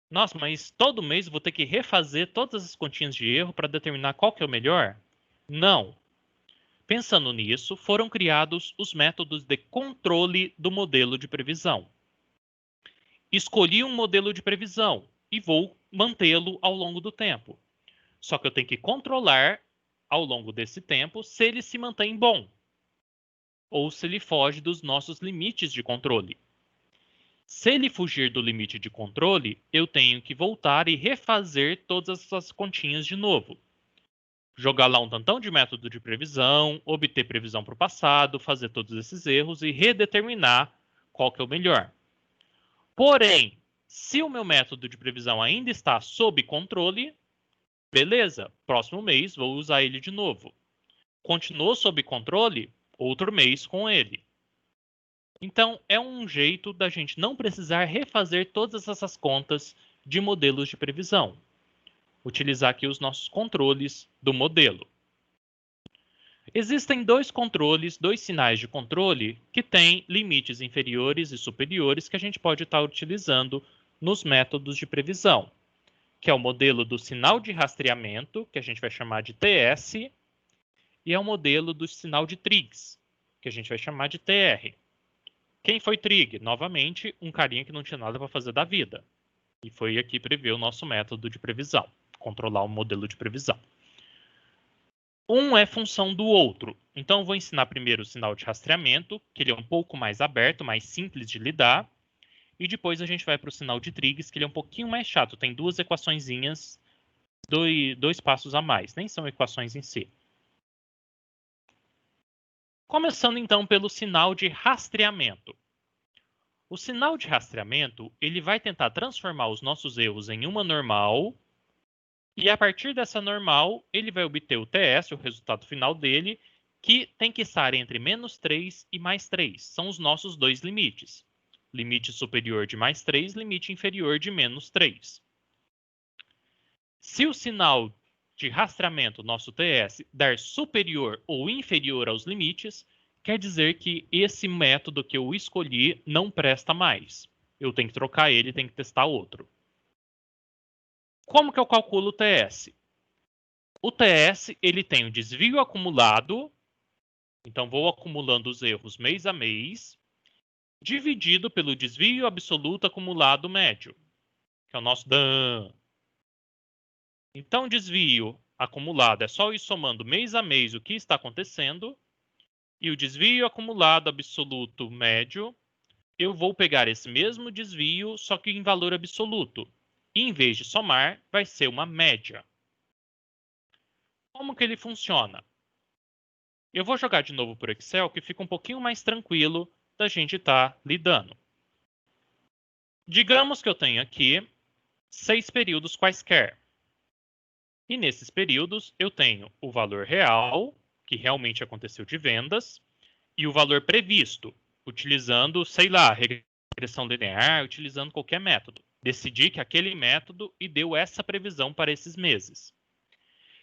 Nossa, mas todo mês eu vou ter que refazer todas as continhas de erro para determinar qual que é o melhor? Não. Pensando nisso, foram criados os métodos de controle do modelo de previsão. Escolhi um modelo de previsão e vou mantê-lo ao longo do tempo. Só que eu tenho que controlar ao longo desse tempo se ele se mantém bom ou se ele foge dos nossos limites de controle. Se ele fugir do limite de controle, eu tenho que voltar e refazer todas essas continhas de novo. Jogar lá um tantão de método de previsão, obter previsão para o passado, fazer todos esses erros e redeterminar qual que é o melhor. Porém, se o meu método de previsão ainda está sob controle, beleza, próximo mês vou usar ele de novo. Continuou sob controle, outro mês com ele. Então, é um jeito da gente não precisar refazer todas essas contas de modelos de previsão. Utilizar aqui os nossos controles do modelo. Existem dois controles, dois sinais de controle que têm limites inferiores e superiores que a gente pode estar utilizando nos métodos de previsão, que é o modelo do sinal de rastreamento, que a gente vai chamar de TS, e é o modelo do sinal de Triggs, que a gente vai chamar de TR. Quem foi Trigg? Novamente, um carinha que não tinha nada para fazer da vida. E foi aqui prever o nosso método de previsão, controlar o modelo de previsão. Um é função do outro. Então, eu vou ensinar primeiro o sinal de rastreamento, que ele é um pouco mais aberto, mais simples de lidar. E depois a gente vai para o sinal de Triggs, que ele é um pouquinho mais chato. Tem duas equaçõezinhas, dois passos a mais. Nem são equações em si. Começando então pelo sinal de rastreamento. O sinal de rastreamento ele vai tentar transformar os nossos erros em uma normal. E a partir dessa normal, ele vai obter o TS, o resultado final dele, que tem que estar entre menos 3 e mais 3. São os nossos dois limites. Limite superior de mais 3, limite inferior de menos 3. Se o sinal de rastreamento, nosso TS, dar superior ou inferior aos limites, quer dizer que esse método que eu escolhi não presta mais. Eu tenho que trocar ele, tenho que testar outro. Como que eu calculo o TS? O TS ele tem o desvio acumulado, então vou acumulando os erros mês a mês, dividido pelo desvio absoluto acumulado médio, que é o nosso DAN. Então, desvio acumulado é só ir somando mês a mês o que está acontecendo, e o desvio acumulado absoluto médio, eu vou pegar esse mesmo desvio, só que em valor absoluto. E em vez de somar, vai ser uma média. Como que ele funciona? Eu vou jogar de novo para o Excel, que fica um pouquinho mais tranquilo da gente estar lidando. Digamos que eu tenho aqui 6 períodos quaisquer. E nesses períodos eu tenho o valor real, que realmente aconteceu de vendas, e o valor previsto, utilizando, sei lá, regressão linear, utilizando qualquer método. Decidi que aquele método e deu essa previsão para esses meses.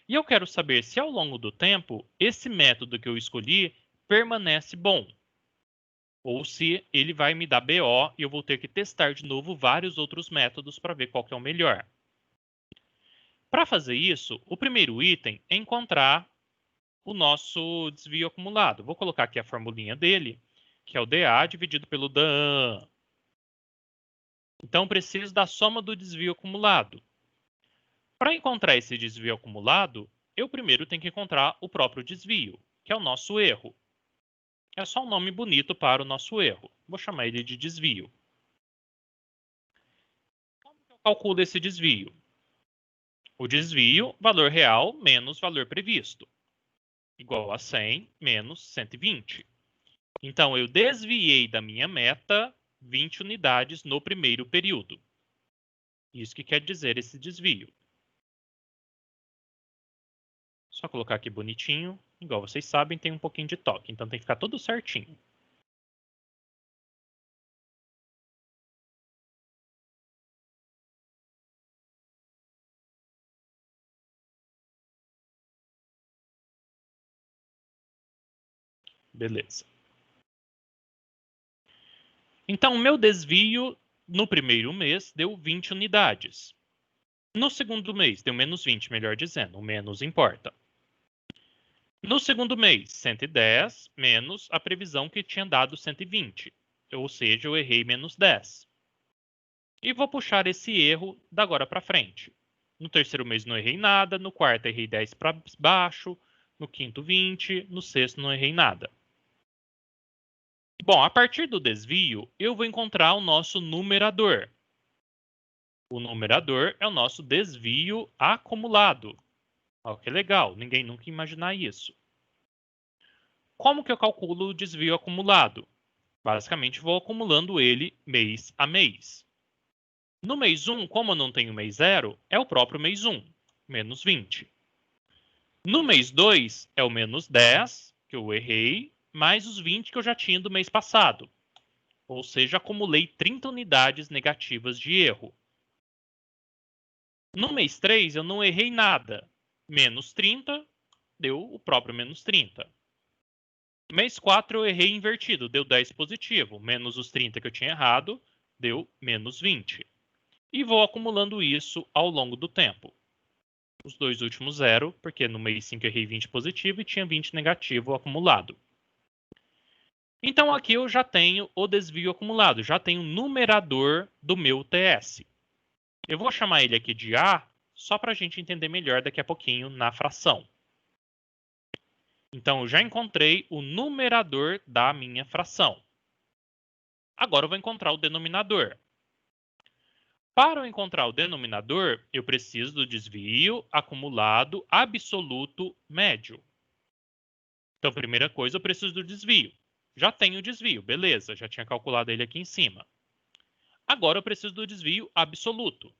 E eu quero saber se ao longo do tempo esse método que eu escolhi permanece bom. Ou se ele vai me dar BO e eu vou ter que testar de novo vários outros métodos para ver qual que é o melhor. Para fazer isso, o primeiro item é encontrar o nosso desvio acumulado. Vou colocar aqui a formulinha dele, que é o DA dividido pelo DAN. Então, preciso da soma do desvio acumulado. Para encontrar esse desvio acumulado, eu primeiro tenho que encontrar o próprio desvio, que é o nosso erro. É só um nome bonito para o nosso erro. Vou chamar ele de desvio. Como que eu calculo esse desvio? O desvio, valor real menos valor previsto, igual a 100 menos 120. Então, eu desviei da minha meta 20 unidades no primeiro período. Isso que quer dizer esse desvio. Só colocar aqui bonitinho. Igual vocês sabem, tem um pouquinho de toque, então tem que ficar tudo certinho. Beleza. Então, o meu desvio No primeiro mês, deu 20 unidades. No segundo mês, deu menos 20, melhor dizendo, o menos importa. No segundo mês, 110 menos a previsão que tinha dado 120, ou seja, eu errei menos 10. E vou puxar esse erro da agora para frente. No terceiro mês não errei nada, no quarto errei 10 para baixo, no quinto 20, no sexto não errei nada. Bom, a partir do desvio, eu vou encontrar o nosso numerador. O numerador é o nosso desvio acumulado. Olha que legal, ninguém nunca ia imaginar isso. Como que eu calculo o desvio acumulado? Basicamente, vou acumulando ele mês a mês. No mês 1, como eu não tenho mês 0, é o próprio mês 1, menos 20. No mês 2, é o menos 10, que eu errei, mais os 20 que eu já tinha do mês passado. Ou seja, acumulei 30 unidades negativas de erro. No mês 3, eu não errei nada. Menos 30, deu o próprio menos 30. Mês 4 eu errei invertido, deu 10 positivo. Menos os 30 que eu tinha errado, deu menos 20. E vou acumulando isso ao longo do tempo. Os dois últimos 0, porque no mês 5 eu errei 20 positivo e tinha 20 negativo acumulado. Então aqui eu já tenho o desvio acumulado, já tenho o numerador do meu TS. Eu vou chamar ele aqui de A, só para a gente entender melhor daqui a pouquinho na fração. Então eu já encontrei o numerador da minha fração. Agora eu vou encontrar o denominador. Para eu encontrar o denominador, eu preciso do desvio acumulado absoluto médio. Então, primeira coisa, eu preciso do desvio. Já tenho o desvio, beleza, já tinha calculado ele aqui em cima. Agora eu preciso do desvio absoluto.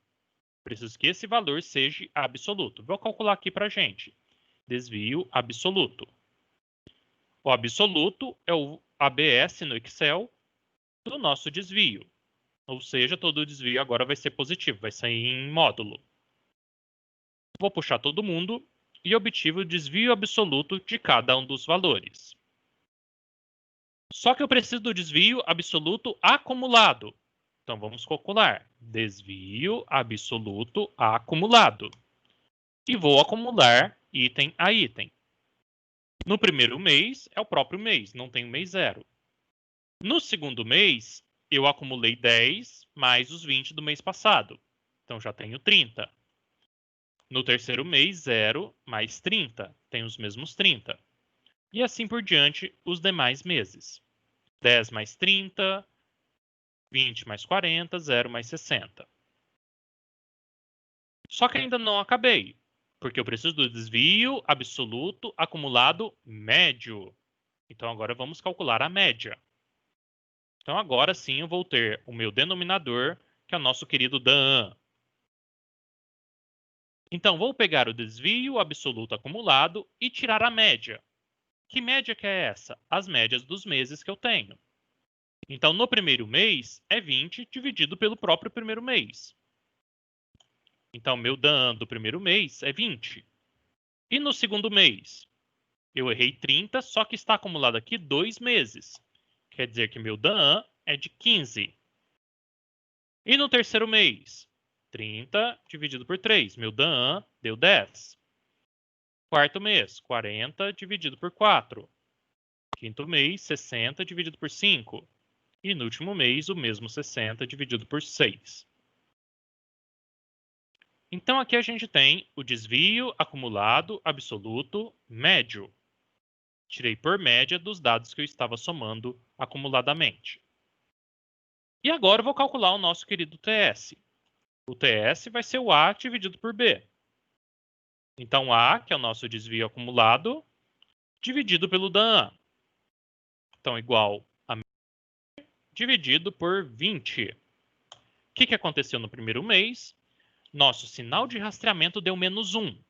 Preciso que esse valor seja absoluto. Vou calcular aqui para a gente. Desvio absoluto. O absoluto é o ABS no Excel do nosso desvio. Ou seja, todo o desvio agora vai ser positivo, vai sair em módulo. Vou puxar todo mundo e obtive o desvio absoluto de cada um dos valores. Só que eu preciso do desvio absoluto acumulado. Então vamos calcular. Desvio absoluto acumulado. E vou acumular item a item. No primeiro mês é o próprio mês, não tem mês 0. No segundo mês, eu acumulei 10 mais os 20 do mês passado. Então já tenho 30. No terceiro mês, 0 mais 30. Tenho os mesmos 30. E assim por diante os demais meses. 10 mais 30, 20 mais 40, 0 mais 60. Só que ainda não acabei, porque eu preciso do desvio absoluto acumulado médio. Então agora vamos calcular a média. Então agora sim eu vou ter o meu denominador, que é o nosso querido DAN. Então vou pegar o desvio absoluto acumulado e tirar a média. Que média que é essa? As médias dos meses que eu tenho. Então no primeiro mês é 20 dividido pelo próprio primeiro mês. Então meu DAN do primeiro mês é 20. E no segundo mês? Eu errei 30, só que está acumulado aqui 2 meses. Quer dizer que meu DAN é de 15. E no terceiro mês? 30 dividido por 3. Meu DAN deu 10. Quarto mês, 40 dividido por 4. Quinto mês, 60 dividido por 5. E no último mês, o mesmo 60 dividido por 6. Então aqui a gente tem o desvio acumulado absoluto médio. Tirei por média dos dados que eu estava somando acumuladamente. E agora eu vou calcular o nosso querido TS. O TS vai ser o A dividido por B. Então, A, que é o nosso desvio acumulado, dividido pelo DAN. Então, igual a dividido por 20. O que aconteceu no primeiro mês? Nosso sinal de rastreamento deu menos 1.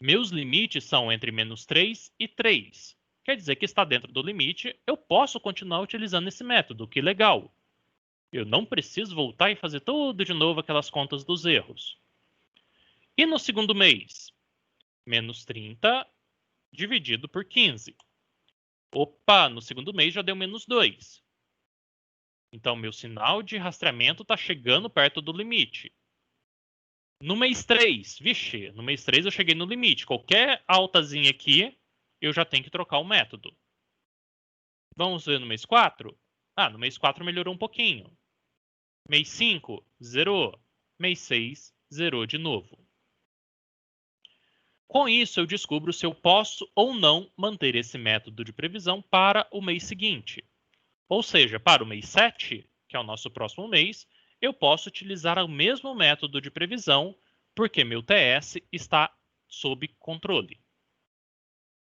Meus limites são entre menos 3 e 3. Quer dizer que está dentro do limite, eu posso continuar utilizando esse método, que legal. Eu não preciso voltar e fazer tudo de novo aquelas contas dos erros. E no segundo mês? Menos 30 dividido por 15. Opa, no segundo mês já deu menos 2. Então, meu sinal de rastreamento está chegando perto do limite. No mês 3, vixe, no mês 3 eu cheguei no limite. Qualquer altazinha aqui, eu já tenho que trocar o método. Vamos ver no mês 4? No mês 4 melhorou um pouquinho. Mês 5, zerou. Mês 6, zerou de novo. Com isso, eu descubro se eu posso ou não manter esse método de previsão para o mês seguinte. Ou seja, para o mês 7, que é o nosso próximo mês, eu posso utilizar o mesmo método de previsão, porque meu TS está sob controle.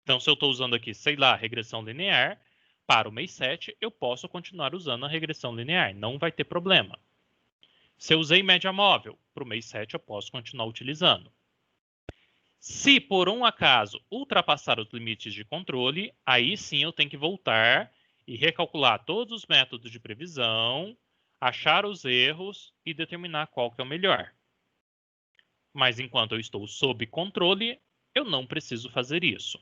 Então, se eu estou usando aqui, sei lá, regressão linear, para o mês 7, eu posso continuar usando a regressão linear, não vai ter problema. Se eu usei média móvel, para o mês 7 eu posso continuar utilizando. Se por um acaso ultrapassar os limites de controle, aí sim eu tenho que voltar e recalcular todos os métodos de previsão, achar os erros e determinar qual que é o melhor. Mas enquanto eu estou sob controle, eu não preciso fazer isso.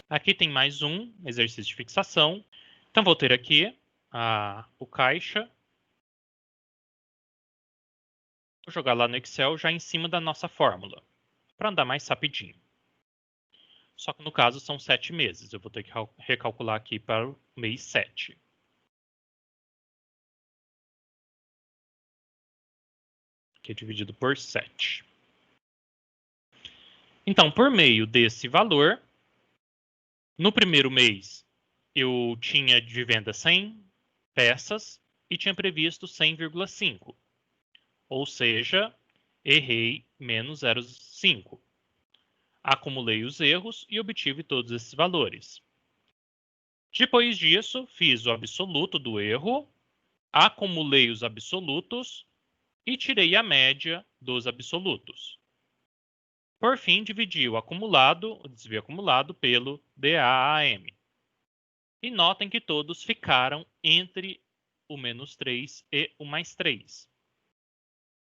Aqui tem mais um exercício de fixação. Então vou ter aqui o caixa. Vou jogar lá no Excel já em cima da nossa fórmula, para andar mais rapidinho. Só que no caso são 7 meses. Eu vou ter que recalcular aqui para o mês 7. Que é dividido por 7. Então, por meio desse valor, no primeiro mês eu tinha de venda 100 peças e tinha previsto 100,5. Ou seja, errei menos 0,5. Acumulei os erros e obtive todos esses valores. Depois disso, fiz o absoluto do erro, acumulei os absolutos e tirei a média dos absolutos. Por fim, dividi o desvio acumulado pelo DAAM. E notem que todos ficaram entre o menos 3 e o mais 3.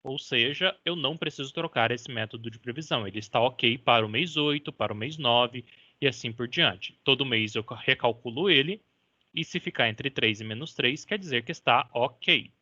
Ou seja, eu não preciso trocar esse método de previsão. Ele está ok para o mês 8, para o mês 9 e assim por diante. Todo mês eu recalculo ele. E se ficar entre 3 e menos 3, quer dizer que está ok.